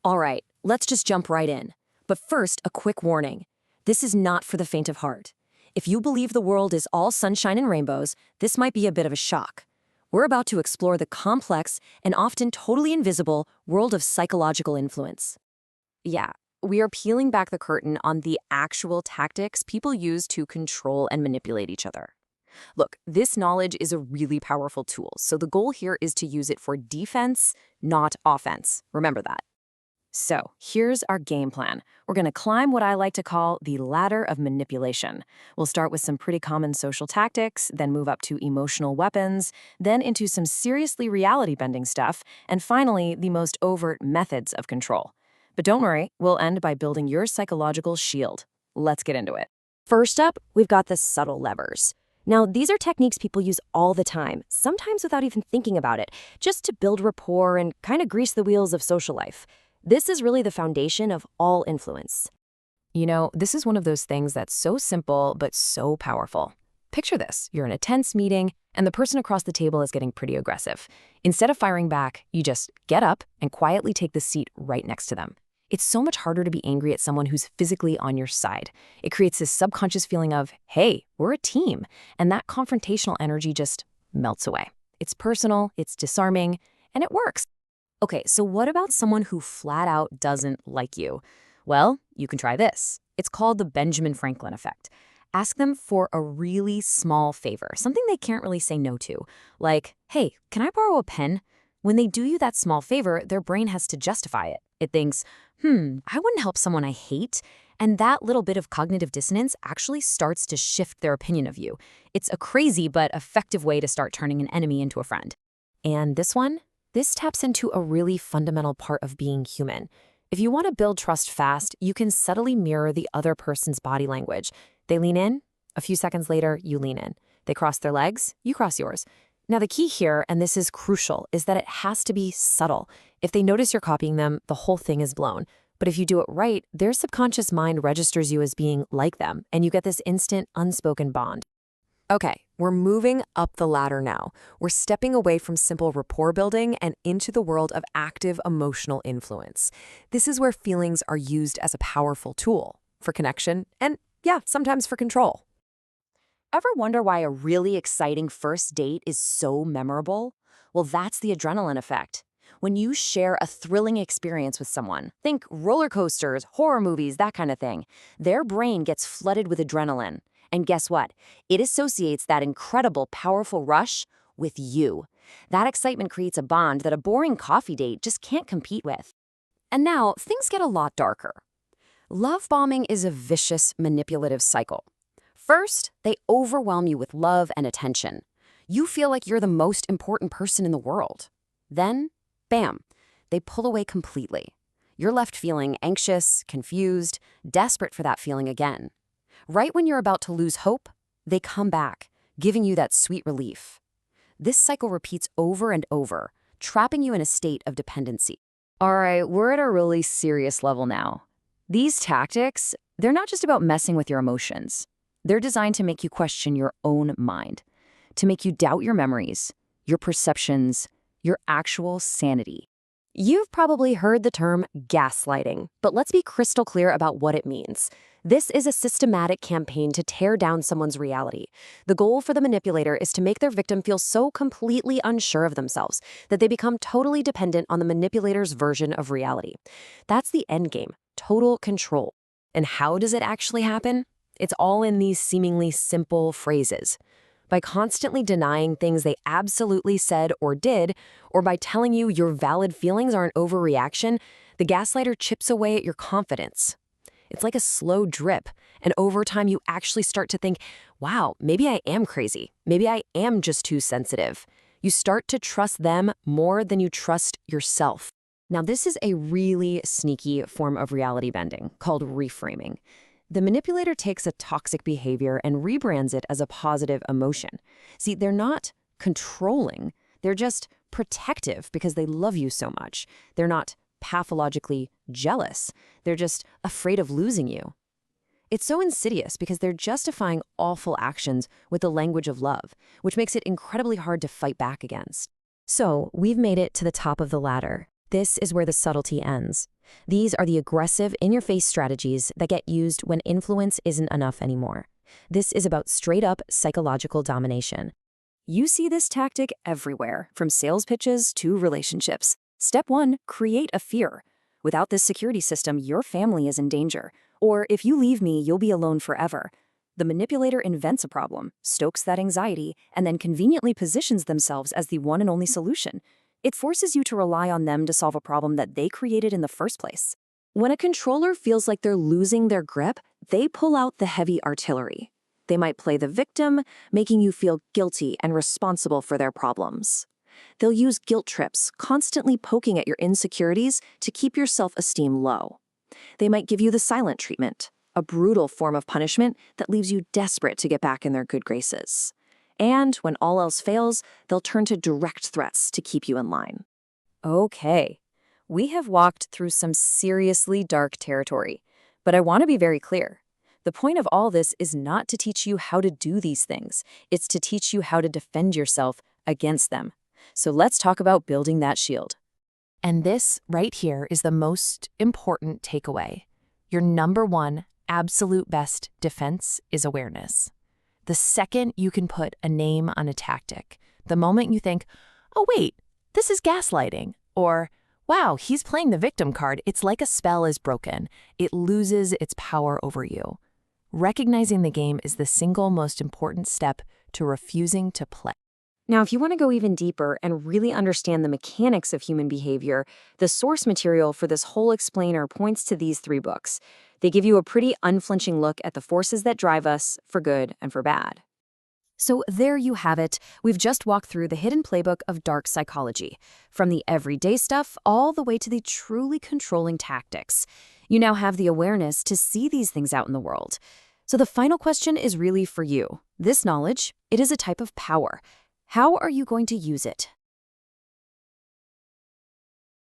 All right, let's just jump right in. But first, a quick warning. This is not for the faint of heart. If you believe the world is all sunshine and rainbows, this might be a bit of a shock. We're about to explore the complex and often totally invisible world of psychological influence. Yeah, we are peeling back the curtain on the actual tactics people use to control and manipulate each other. Look, this knowledge is a really powerful tool, so the goal here is to use it for defense, not offense. Remember that. So, here's our game plan. We're going to climb what I like to call the ladder of manipulation. We'll start with some pretty common social tactics, then move up to emotional weapons, then into some seriously reality-bending stuff, and finally, the most overt methods of control. But don't worry, we'll end by building your psychological shield. Let's get into it. First up, we've got the subtle levers. Now, these are techniques people use all the time, sometimes without even thinking about it, just to build rapport and kind of grease the wheels of social life. This is really the foundation of all influence. You know, this is one of those things that's so simple but so powerful. Picture this. You're in a tense meeting, and the person across the table is getting pretty aggressive. Instead of firing back, you just get up and quietly take the seat right next to them. It's so much harder to be angry at someone who's physically on your side. It creates this subconscious feeling of, hey, we're a team, and that confrontational energy just melts away. It's personal, it's disarming, and it works. Okay, so what about someone who flat out doesn't like you? Well, you can try this. It's called the Benjamin Franklin effect. Ask them for a really small favor, something they can't really say no to, like, hey, can I borrow a pen? When they do you that small favor, their brain has to justify it. It thinks, I wouldn't help someone I hate. And that little bit of cognitive dissonance actually starts to shift their opinion of you. It's a crazy but effective way to start turning an enemy into a friend. And this one? This taps into a really fundamental part of being human. If you want to build trust fast, you can subtly mirror the other person's body language. They lean in, a few seconds later, you lean in. They cross their legs, you cross yours. Now the key here, and this is crucial, is that it has to be subtle. If they notice you're copying them, the whole thing is blown. But if you do it right, their subconscious mind registers you as being like them, and you get this instant, unspoken bond. Okay, we're moving up the ladder now. We're stepping away from simple rapport building and into the world of active emotional influence. This is where feelings are used as a powerful tool for connection and, yeah, sometimes for control. Ever wonder why a really exciting first date is so memorable? Well, that's the adrenaline effect. When you share a thrilling experience with someone, think roller coasters, horror movies, that kind of thing, their brain gets flooded with adrenaline. And guess what? It associates that incredible, powerful rush with you. That excitement creates a bond that a boring coffee date just can't compete with. And now, things get a lot darker. Love bombing is a vicious, manipulative cycle. First, they overwhelm you with love and attention. You feel like you're the most important person in the world. Then, bam, they pull away completely. You're left feeling anxious, confused, desperate for that feeling again. Right when you're about to lose hope, they come back, giving you that sweet relief. This cycle repeats over and over, trapping you in a state of dependency. All right, we're at a really serious level now. These tactics, they're not just about messing with your emotions. They're designed to make you question your own mind, to make you doubt your memories, your perceptions, your actual sanity. You've probably heard the term gaslighting, but let's be crystal clear about what it means. This is a systematic campaign to tear down someone's reality. The goal for the manipulator is to make their victim feel so completely unsure of themselves that they become totally dependent on the manipulator's version of reality. That's the end game, total control. And how does it actually happen? It's all in these seemingly simple phrases. By constantly denying things they absolutely said or did, or by telling you your valid feelings are an overreaction, the gaslighter chips away at your confidence. It's like a slow drip, and over time you actually start to think, wow, maybe I am crazy. Maybe I am just too sensitive. You start to trust them more than you trust yourself. Now, this is a really sneaky form of reality bending called reframing. The manipulator takes a toxic behavior and rebrands it as a positive emotion. See, they're not controlling. They're just protective because they love you so much. They're not pathologically jealous. They're just afraid of losing you. It's so insidious because they're justifying awful actions with the language of love, which makes it incredibly hard to fight back against. So, we've made it to the top of the ladder. This is where the subtlety ends. These are the aggressive, in-your-face strategies that get used when influence isn't enough anymore. This is about straight-up psychological domination. You see this tactic everywhere, from sales pitches to relationships. Step 1, create a fear. Without this security system, your family is in danger. Or if you leave me, you'll be alone forever. The manipulator invents a problem, stokes that anxiety, and then conveniently positions themselves as the one and only solution. It forces you to rely on them to solve a problem that they created in the first place. When a controller feels like they're losing their grip, they pull out the heavy artillery. They might play the victim, making you feel guilty and responsible for their problems. They'll use guilt trips, constantly poking at your insecurities to keep your self-esteem low. They might give you the silent treatment, a brutal form of punishment that leaves you desperate to get back in their good graces. And when all else fails, they'll turn to direct threats to keep you in line. Okay, we have walked through some seriously dark territory, but I want to be very clear. The point of all this is not to teach you how to do these things. It's to teach you how to defend yourself against them. So let's talk about building that shield. And this right here is the most important takeaway. Your number one absolute best defense is awareness. The second you can put a name on a tactic, the moment you think, oh wait, this is gaslighting, or wow, he's playing the victim card, it's like a spell is broken. It loses its power over you. Recognizing the game is the single most important step to refusing to play. Now, if you want to go even deeper and really understand the mechanics of human behavior, the source material for this whole explainer points to these 3 books. They give you a pretty unflinching look at the forces that drive us, for good and for bad. So there you have it. We've just walked through the hidden playbook of dark psychology, from the everyday stuff all the way to the truly controlling tactics. You now have the awareness to see these things out in the world. So the final question is really for you. This knowledge, it is a type of power. How are you going to use it?